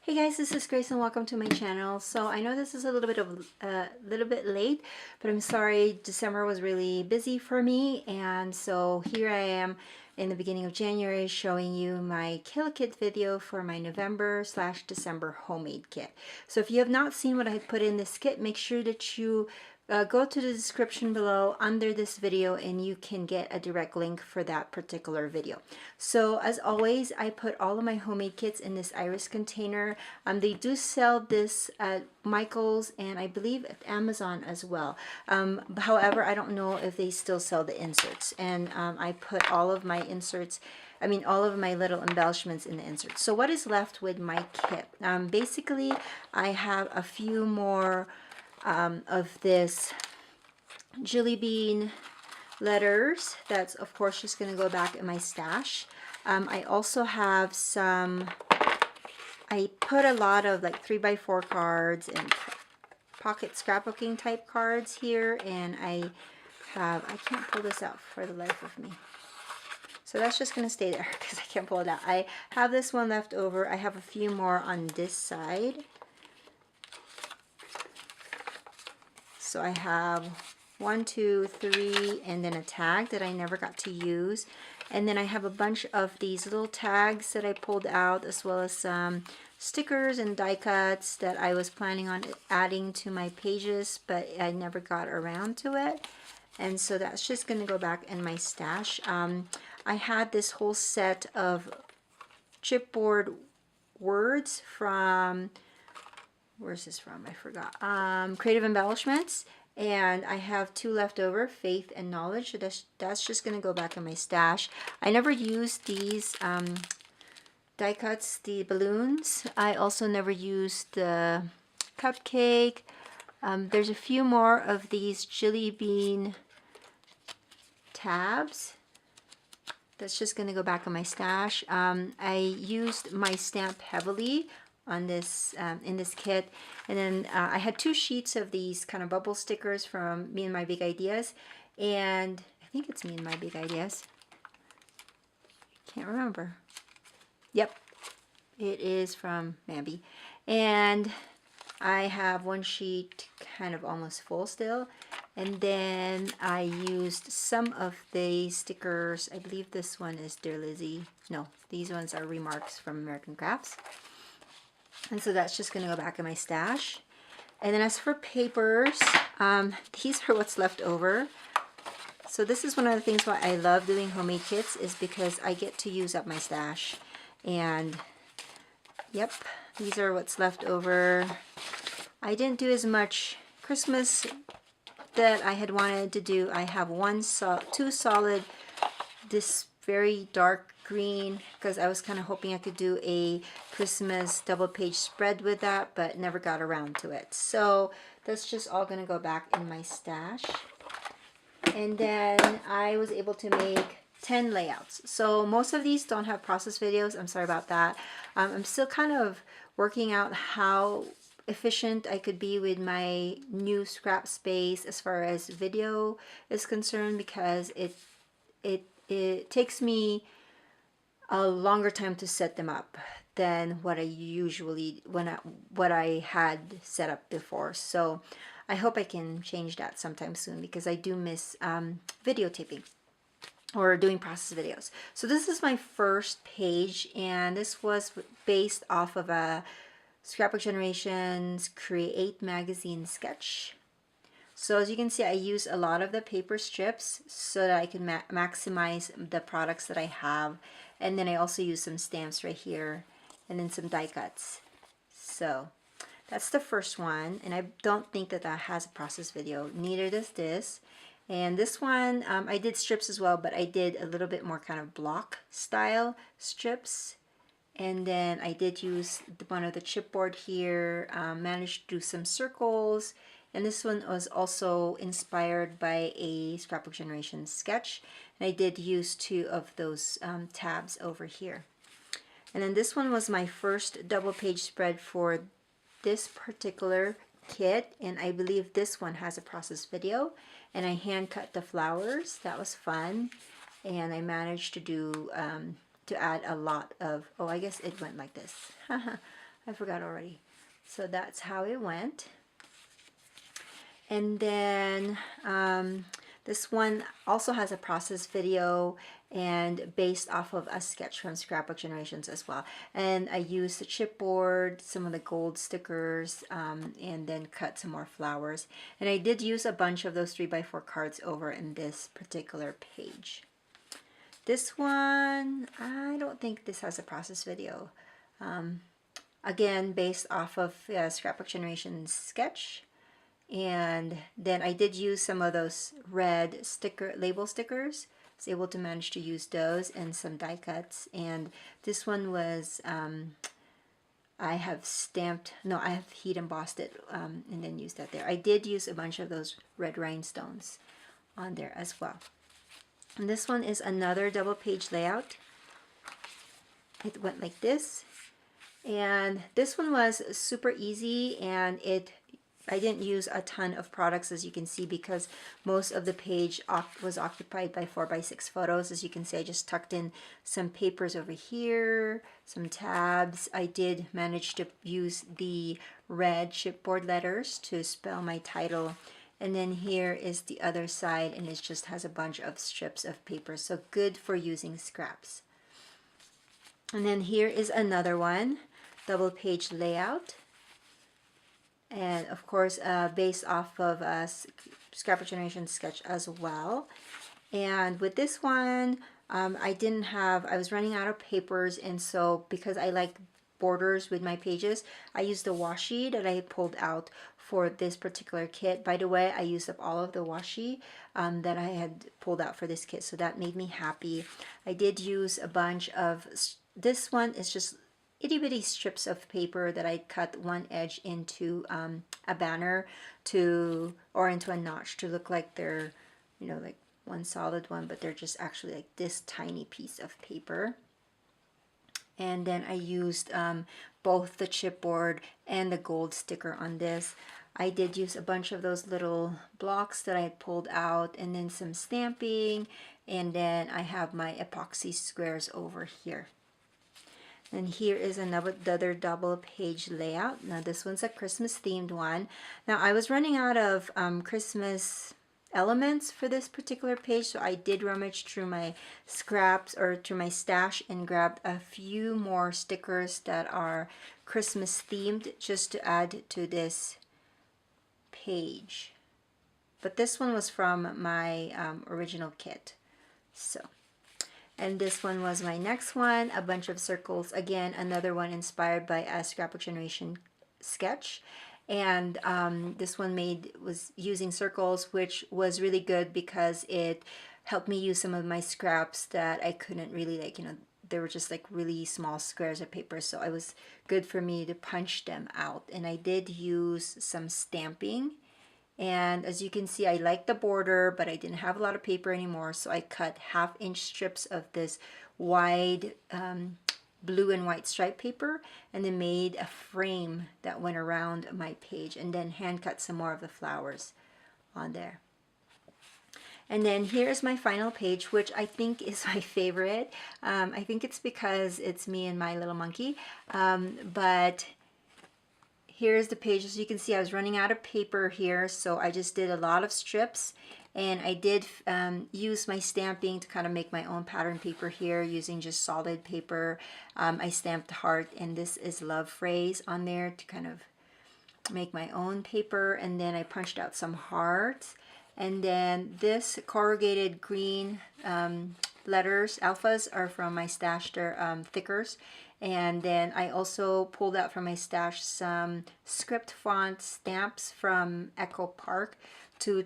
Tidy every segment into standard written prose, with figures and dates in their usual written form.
Hey guys, this is Grace and welcome to my channel. So I know this is a little bit late, but I'm sorry, December was really busy for me, and so here I am in the beginning of January showing you my Kill Kit video for my November/December homemade kit. So if you have not seen what I put in this kit, make sure that you go to the description below under this video and you can get a direct link for that particular video. So as always, I put all of my homemade kits in this iris container. They do sell this at Michael's and I believe at Amazon as well. However, I don't know if they still sell the inserts, and I put all of my inserts, all of my little embellishments in the inserts. So what is left with my kit? Basically, I have a few more of this jelly bean letters. That's of course just going to go back in my stash. I also have some, I put a lot of like 3x4 cards and pocket scrapbooking type cards here, and I can't pull this out for the life of me. So that's just going to stay there because I can't pull it out. I have this one left over. I have a few more on this side. So I have 1, 2, 3, and then a tag that I never got to use. And then I have a bunch of these little tags that I pulled out, as well as some stickers and die cuts that I was planning on adding to my pages, but I never got around to it. And so that's just going to go back in my stash. I had this whole set of chipboard words from, where's this from? I forgot. Creative Embellishments, and I have 2 left over, Faith and Knowledge. So that's just going to go back in my stash. I never used these die cuts, the balloons. I also never used the cupcake. There's a few more of these jelly bean tabs. That's just going to go back in my stash. I used my stamp heavily on this in this kit, and then I had 2 sheets of these kind of bubble stickers from Me and My Big Ideas, and I think it's Me and My Big Ideas. Can't remember. Yep, it is from Mambi. And I have 1 sheet kind of almost full still, and then I used some of the stickers. I believe this one is Dear Lizzie. No, these ones are Remarks from American Crafts. And so that's just going to go back in my stash. And then as for papers, these are what's left over. So this is one of the things why I love doing homemade kits, is because I get to use up my stash. And yep, these are what's left over. I didn't do as much Christmas that I had wanted to do. I have 2 solid, this very dark green, because I was kind of hoping I could do a Christmas double page spread with that, but never got around to it. So that's just all going to go back in my stash. And then I was able to make 10 layouts. So most of these don't have process videos. I'm sorry about that. I'm still kind of working out how efficient I could be with my new scrap space as far as video is concerned, because it takes me a longer time to set them up than what I usually what I had set up before. So I hope I can change that sometime soon, because I do miss videotaping or doing process videos. So this is my first page, and this was based off of a Scrapbook Generations Create magazine sketch. So as you can see, I use a lot of the paper strips so that I can maximize the products that I have. And then I also use some stamps right here, and then some die cuts. So that's the first one, and I don't think that that has a process video. Neither does this. And this one, I did strips as well, but I did a little bit more kind of block style strips. And then I did use one of the chipboard here, managed to do some circles. And this one was also inspired by a Scrapbook Generation sketch. And I did use 2 of those tabs over here. And then this one was my first double page spread for this particular kit. And I believe this one has a process video. And I hand cut the flowers. That was fun. And I managed to do, to add a lot of, oh, I guess it went like this. I forgot already. So that's how it went. And then this one also has a process video and based off of a sketch from Scrapbook Generations as well. And I used the chipboard, some of the gold stickers, and then cut some more flowers. And I did use a bunch of those 3x4 cards over in this particular page. This one, I don't think this has a process video. Again, based off of Scrapbook Generations sketch. And then I did use some of those red label stickers. I was able to manage to use those and some die cuts. And this one was, I have heat embossed it and then used that there. I did use a bunch of those red rhinestones on there as well. And this one is another double page layout. It went like this. And this one was super easy, and I didn't use a ton of products, as you can see, because most of the page was occupied by 4x6 photos. As you can see, I just tucked in some papers over here, some tabs. I did manage to use the red chipboard letters to spell my title. And then here is the other side, and it just has a bunch of strips of paper. So good for using scraps. And then here is another one, double page layout. And of course, based off of a Scrapbook Generations sketch as well. And with this one, I was running out of papers, and so because I like borders with my pages, I used the washi that I pulled out for this particular kit. By the way, I used up all of the washi that I had pulled out for this kit, so that made me happy. I did use a bunch of, this one is just itty bitty strips of paper that I cut one edge into a banner or into a notch to look like they're, like one solid one, but they're just actually like this tiny piece of paper. And then I used both the chipboard and the gold sticker on this. I did use a bunch of those little blocks that I had pulled out, and then some stamping, and then I have my epoxy squares over here. And here is another double page layout. Now this one's a Christmas themed one. Now I was running out of Christmas elements for this particular page, so I did rummage through my scraps or through my stash and grabbed a few more stickers that are Christmas themed just to add to this page. But this one was from my original kit. And this one was my next one, a bunch of circles. Again, another one inspired by a Scrapbook Generation sketch. And this one was using circles, which was really good because it helped me use some of my scraps that I couldn't really they were just like really small squares of paper. So it was good for me to punch them out. And I did use some stamping. And as you can see, I like the border, but I didn't have a lot of paper anymore, so I cut 1/2-inch strips of this wide blue and white stripe paper, and then made a frame that went around my page, and then hand cut some more of the flowers on there. And then here's my final page, which I think is my favorite. I think it's because it's me and my little monkey, but here's the page. As you can see, I was running out of paper here, so I just did a lot of strips, and I did use my stamping to kind of make my own pattern paper here using just solid paper. I stamped heart, and this is love phrase on there to kind of make my own paper, and then I punched out some hearts. And then this corrugated green letters, alphas, are from my stash. They're thickers. And then I also pulled out from my stash some script font stamps from Echo Park to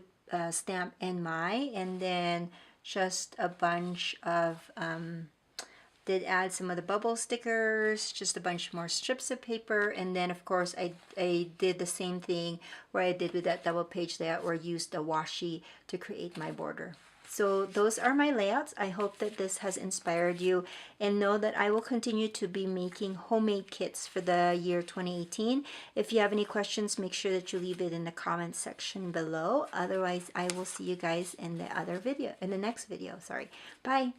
stamp NMI, and then just a bunch of, did add some of the bubble stickers, just a bunch more strips of paper, and then of course I did the same thing where I did with that double page layout where I used the washi to create my border. So those are my layouts. I hope that this has inspired you, and know that I will continue to be making homemade kits for the year 2018. If you have any questions, make sure that you leave it in the comments section below. Otherwise, I will see you guys in the next video. Sorry. Bye.